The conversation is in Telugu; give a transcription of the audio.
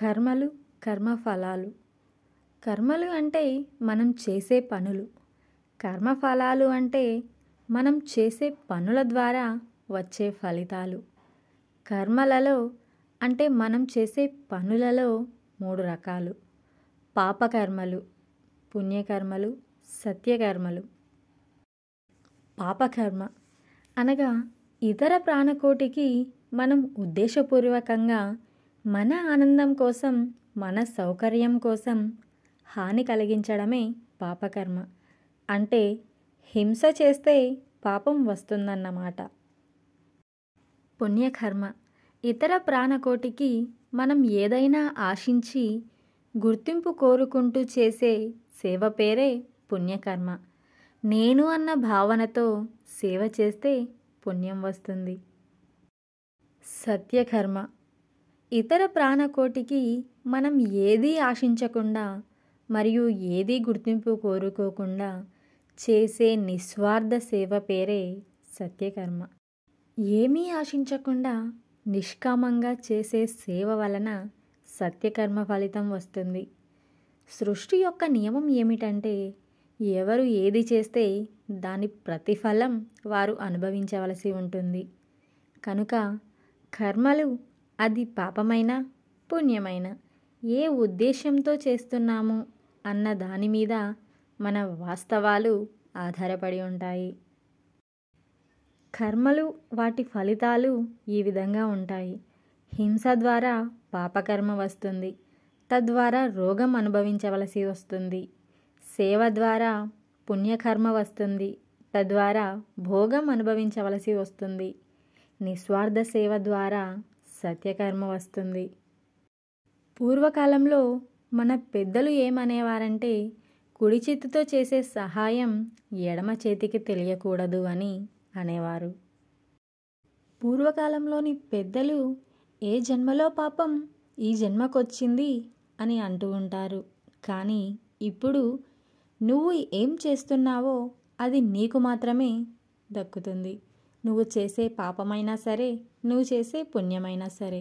కర్మలు, కర్మఫలాలు. కర్మలు అంటే మనం చేసే పనులు. కర్మఫలాలు అంటే మనం చేసే పనుల ద్వారా వచ్చే ఫలితాలు. కర్మలలో అంటే మనం చేసే పనులలో 3 రకాలు: పాపకర్మలు, పుణ్యకర్మలు, సత్యకర్మలు. పాపకర్మ అనగా ఇతర ప్రాణకోటికి మనం ఉద్దేశపూర్వకంగా మన ఆనందం కోసం, మన సౌకర్యం కోసం హాని కలిగించడమే పాపకర్మ. అంటే హింస చేస్తే పాపం వస్తుందన్నమాట. పుణ్యకర్మ ఇతర ప్రాణకోటికి మనం ఏదైనా ఆశించి గుర్తింపు కోరుకుంటూ చేసే సేవ పేరే పుణ్యకర్మ. నేను అన్న భావనతో సేవ చేస్తే పుణ్యం వస్తుంది. సత్యకర్మ ఇతర ప్రాణకోటికి మనం ఏదీ ఆశించకుండా మరియు ఏదీ గుర్తింపు కోరుకోకుండా చేసే నిస్వార్థ సేవ పేరే సత్యకర్మ. ఏమీ ఆశించకుండా నిష్కామంగా చేసే సేవ వలన సత్యకర్మ ఫలితం వస్తుంది. సృష్టి యొక్క నియమం ఏమిటంటే ఎవరు ఏది చేస్తే దాని ప్రతిఫలం వారు అనుభవించవలసి ఉంటుంది. కనుక కర్మలు అది పాపమైన పుణ్యమైన ఏ ఉద్దేశంతో చేస్తున్నాము అన్న దాని మీద మన వాస్తవాలు ఆధారపడి ఉంటాయి. కర్మలు వాటి ఫలితాలు ఈ విధంగా ఉంటాయి. హింస ద్వారా పాపకర్మ వస్తుంది, తద్వారా రోగం అనుభవించవలసి వస్తుంది. సేవ ద్వారా పుణ్యకర్మ వస్తుంది, తద్వారా భోగం అనుభవించవలసి వస్తుంది. నిస్వార్థ సేవ ద్వారా సత్యకర్మ వస్తుంది. పూర్వకాలంలో మన పెద్దలు ఏమనేవారంటే కుడి చేతితో చేసే సహాయం ఎడమ చేతికి తెలియకూడదు అని అనేవారు. పూర్వకాలంలోని పెద్దలు ఏ జన్మలో పాపం ఈ జన్మకొచ్చింది అని అంటూ ఉంటారు. కానీ ఇప్పుడు నువ్వు ఏం చేస్తున్నావో అది నీకు మాత్రమే దక్కుతుంది. నువ్వు చేసే పాపమైనా సరే, నువ్వు చేసే పుణ్యమైనా సరే.